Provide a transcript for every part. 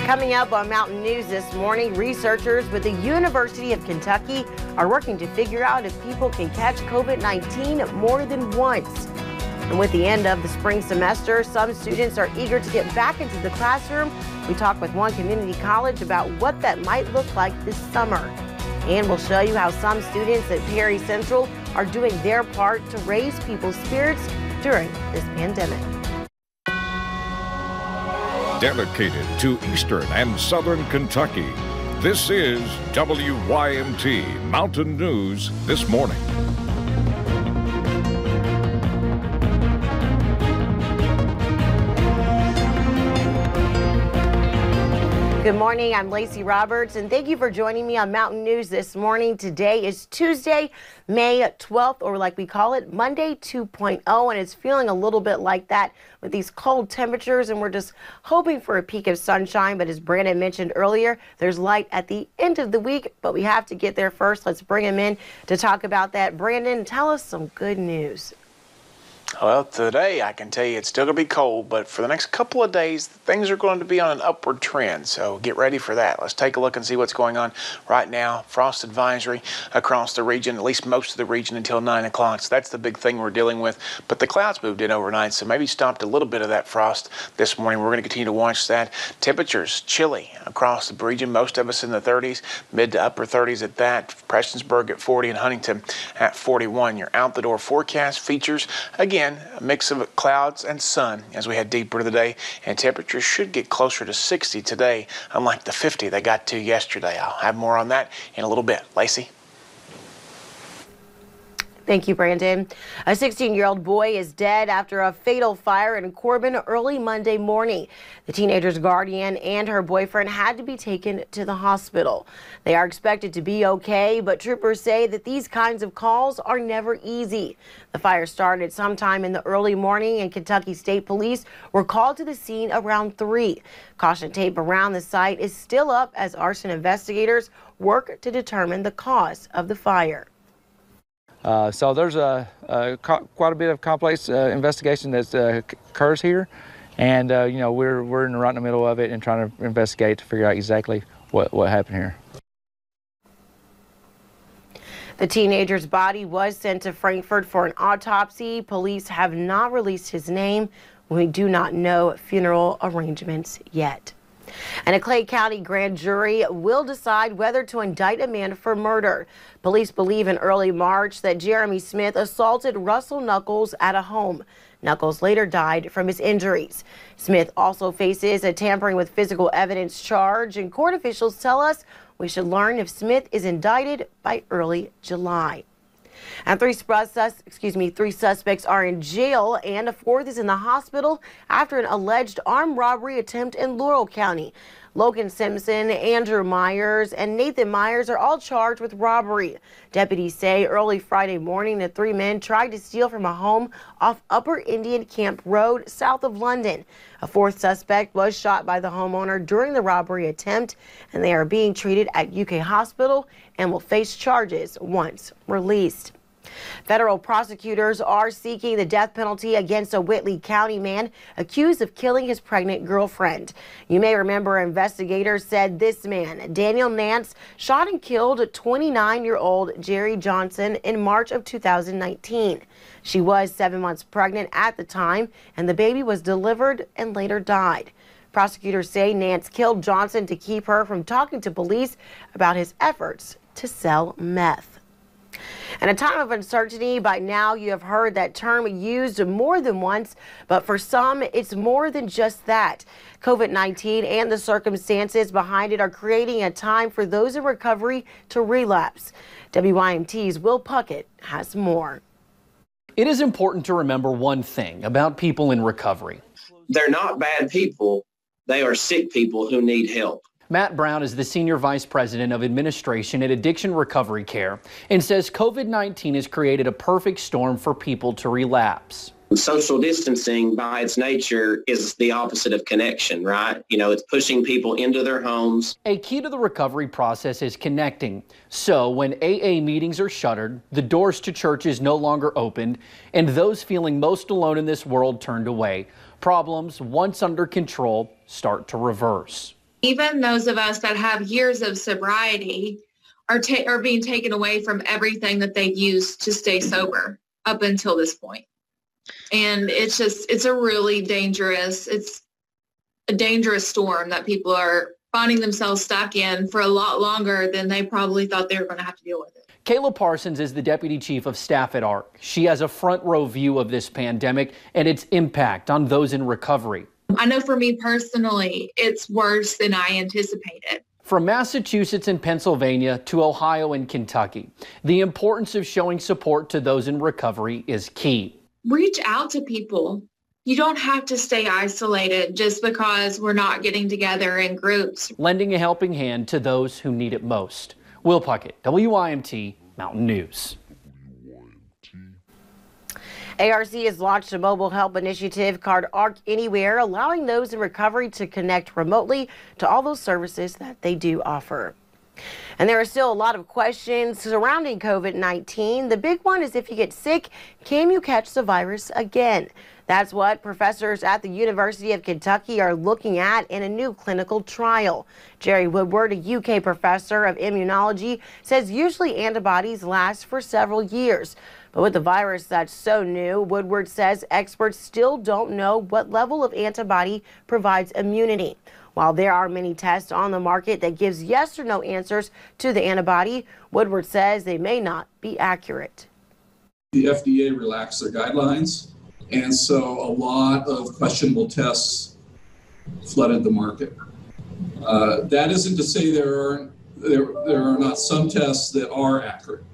Coming up on Mountain News this morning, researchers with the University of Kentucky are working to figure out if people can catch COVID-19 more than once. And with the end of the spring semester, some students are eager to get back into the classroom. We talked with one community college about what that might look like this summer. And we'll show you how some students at Perry Central are doing their part to raise people's spirits during this pandemic. Dedicated to Eastern and Southern Kentucky, this is WYMT Mountain News This Morning. Good morning, I'm Lacey Roberts, and thank you for joining me on Mountain News this morning. Today is Tuesday, May 12th, or like we call it, Monday 2.0, and it's feeling a little bit like that with these cold temperatures, and we're just hoping for a peak of sunshine. But as Brandon mentioned earlier, there's light at the end of the week, but we have to get there first. Let's bring him in to talk about that. Brandon, tell us some good news. Well, today I can tell you it's still going to be cold, but for the next couple of days, things are going to be on an upward trend, so get ready for that. Let's take a look and see what's going on right now. Frost advisory across the region, at least most of the region until 9 o'clock, so that's the big thing we're dealing with. But the clouds moved in overnight, so maybe stopped a little bit of that frost this morning. We're going to continue to watch that. Temperatures chilly across the region, most of us in the 30s, mid to upper 30s at that. Prestonsburg at 40 and Huntington at 41. Your out-the-door forecast features, again, a mix of clouds and sun as we head deeper into the day, and temperatures should get closer to 60 today, unlike the 50 they got to yesterday. I'll have more on that in a little bit. Lacey? Thank you, Brandon. A 16-year-old boy is dead after a fatal fire in Corbin early Monday morning. The teenager's guardian and her boyfriend had to be taken to the hospital. They are expected to be okay, but troopers say that these kinds of calls are never easy. The fire started sometime in the early morning, and Kentucky State Police were called to the scene around 3. Caution tape around the site is still up as arson investigators work to determine the cause of the fire. So there's quite a bit of complex investigation that occurs here, and we're right in the middle of it and trying to investigate to figure out exactly what happened here. The teenager's body was sent to Frankfort for an autopsy. Police have not released his name. We do not know funeral arrangements yet. And a Clay County grand jury will decide whether to indict a man for murder. Police believe in early March that Jeremy Smith assaulted Russell Knuckles at a home. Knuckles later died from his injuries. Smith also faces a tampering with physical evidence charge, and court officials tell us we should learn if Smith is indicted by early July. And three suspects are in jail, and a fourth is in the hospital after an alleged armed robbery attempt in Laurel County. Logan Simpson, Andrew Myers, and Nathan Myers are all charged with robbery. Deputies say early Friday morning the three men tried to steal from a home off Upper Indian Camp Road south of London. A fourth suspect was shot by the homeowner during the robbery attempt, and they are being treated at UK Hospital and will face charges once released. Federal prosecutors are seeking the death penalty against a Whitley County man accused of killing his pregnant girlfriend. You may remember investigators said this man, Daniel Nance, shot and killed 29-year-old Jerry Johnson in March of 2019. She was 7 months pregnant at the time, and the baby was delivered and later died. Prosecutors say Nance killed Johnson to keep her from talking to police about his efforts to sell meth. In a time of uncertainty, by now you have heard that term used more than once, but for some, it's more than just that. COVID-19 and the circumstances behind it are creating a time for those in recovery to relapse. WYMT's Will Puckett has more. It is important to remember one thing about people in recovery. They're not bad people. They are sick people who need help. Matt Brown is the Senior Vice President of Administration at Addiction Recovery Care and says COVID-19 has created a perfect storm for people to relapse. Social distancing by its nature is the opposite of connection, right? It's pushing people into their homes. A key to the recovery process is connecting. So when AA meetings are shuttered, the doors to churches no longer opened, and those feeling most alone in this world turned away, problems once under control start to reverse. Even those of us that have years of sobriety are being taken away from everything that they've used to stay sober up until this point. And it's a really dangerous storm that people are finding themselves stuck in for a lot longer than they probably thought they were going to have to deal with it. Kayla Parsons is the Deputy Chief of Staff at ARC. She has a front row view of this pandemic and its impact on those in recovery. I know for me personally, it's worse than I anticipated. From Massachusetts and Pennsylvania to Ohio and Kentucky, the importance of showing support to those in recovery is key. Reach out to people. You don't have to stay isolated just because we're not getting together in groups. Lending a helping hand to those who need it most. Will Puckett, WYMT Mountain News. ARC has launched a mobile help initiative called ARC Anywhere, allowing those in recovery to connect remotely to all those services that they do offer. And there are still a lot of questions surrounding COVID-19. The big one is if you get sick, can you catch the virus again? That's what professors at the University of Kentucky are looking at in a new clinical trial. Jerry Woodward, a UK professor of immunology, says usually antibodies last for several years. But with the virus that's so new, Woodward says experts still don't know what level of antibody provides immunity. While there are many tests on the market that gives yes or no answers to the antibody, Woodward says they may not be accurate. The FDA relaxed their guidelines, and so a lot of questionable tests flooded the market. That isn't to say there are not some tests that are accurate.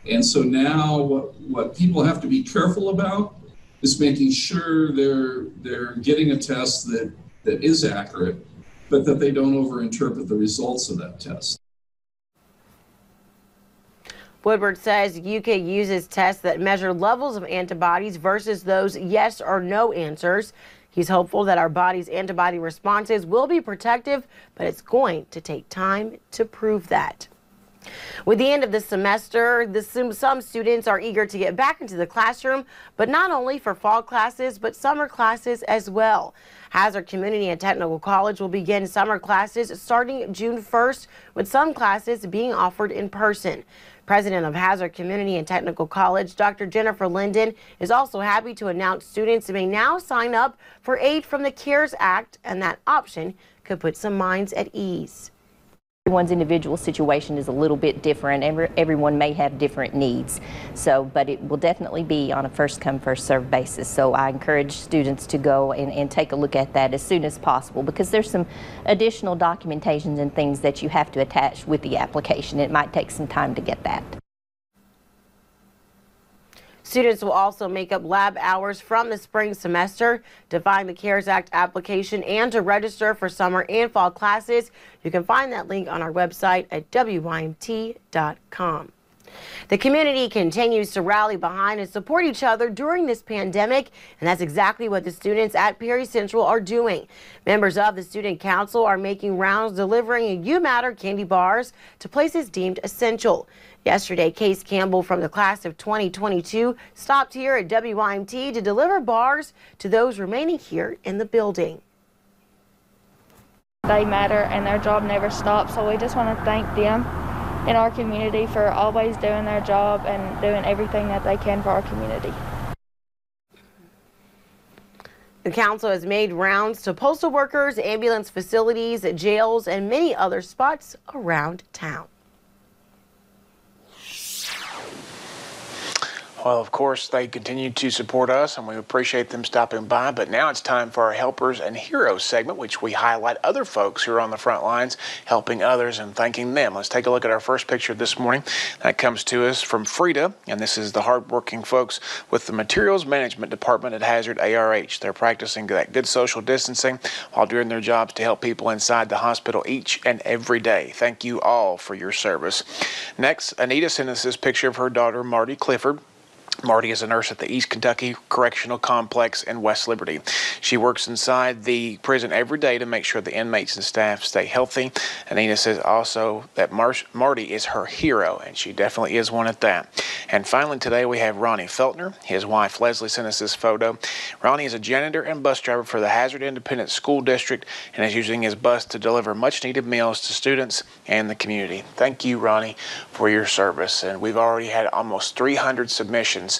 And so now what people have to be careful about is making sure they're getting a test that is accurate, but that they don't overinterpret the results of that test. Woodward says UK uses tests that measure levels of antibodies versus those yes or no answers. He's hopeful that our body's antibody responses will be protective, but it's going to take time to prove that. With the end of the semester, some students are eager to get back into the classroom, but not only for fall classes, but summer classes as well. Hazard Community and Technical College will begin summer classes starting June 1st, with some classes being offered in person. President of Hazard Community and Technical College, Dr. Jennifer Linden, is also happy to announce students may now sign up for aid from the CARES Act, and that option could put some minds at ease. Everyone's individual situation is a little bit different. Everyone may have different needs. But it will definitely be on a first come, first served basis. So I encourage students to go and take a look at that as soon as possible, because there's some additional documentations and things that you have to attach with the application. It might take some time to get that. Students will also make up lab hours from the spring semester. To find the CARES Act application and to register for summer and fall classes, you can find that link on our website at WYMT.com. The community continues to rally behind and support each other during this pandemic, and that's exactly what the students at Perry Central are doing. Members of the Student Council are making rounds delivering You Matter candy bars to places deemed essential. Yesterday, Case Campbell from the class of 2022 stopped here at WYMT to deliver bars to those remaining here in the building. They matter and their job never stops, so we just want to thank them in our community for always doing their job and doing everything that they can for our community. The council has made rounds to postal workers, ambulance facilities, jails, and many other spots around town. Well, of course, they continue to support us, and we appreciate them stopping by. But now it's time for our Helpers and Heroes segment, which we highlight other folks who are on the front lines, helping others and thanking them. Let's take a look at our first picture this morning. That comes to us from Frida, and this is the hardworking folks with the Materials Management Department at Hazard ARH. They're practicing that good social distancing while doing their jobs to help people inside the hospital each and every day. Thank you all for your service. Next, Anita sent us this picture of her daughter, Marty Clifford. Marty is a nurse at the East Kentucky Correctional Complex in West Liberty. She works inside the prison every day to make sure the inmates and staff stay healthy. Anita says also that Marty is her hero, and she definitely is one at that. And finally today we have Ronnie Feltner. His wife Leslie sent us this photo. Ronnie is a janitor and bus driver for the Hazard Independent School District and is using his bus to deliver much needed meals to students and the community. Thank you, Ronnie, for your service. And we've already had almost 300 submissions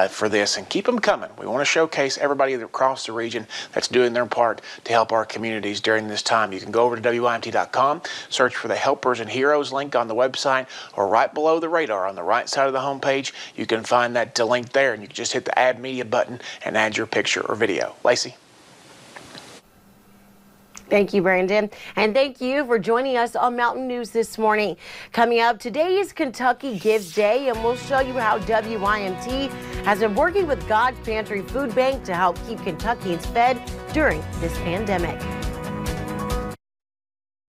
for this, and keep them coming. We want to showcase everybody across the region that's doing their part to help our communities during this time. You can go over to WYMT.com, search for the Helpers and Heroes link on the website, or right below the radar on the right side of the homepage, you can find that link there, and you can just hit the Add Media button and add your picture or video. Lacey? Thank you, Brandon. And thank you for joining us on Mountain News this morning. Coming up, today is Kentucky Gives Day, and we'll show you how WYMT has been working with God's Pantry Food Bank to help keep Kentuckians fed during this pandemic.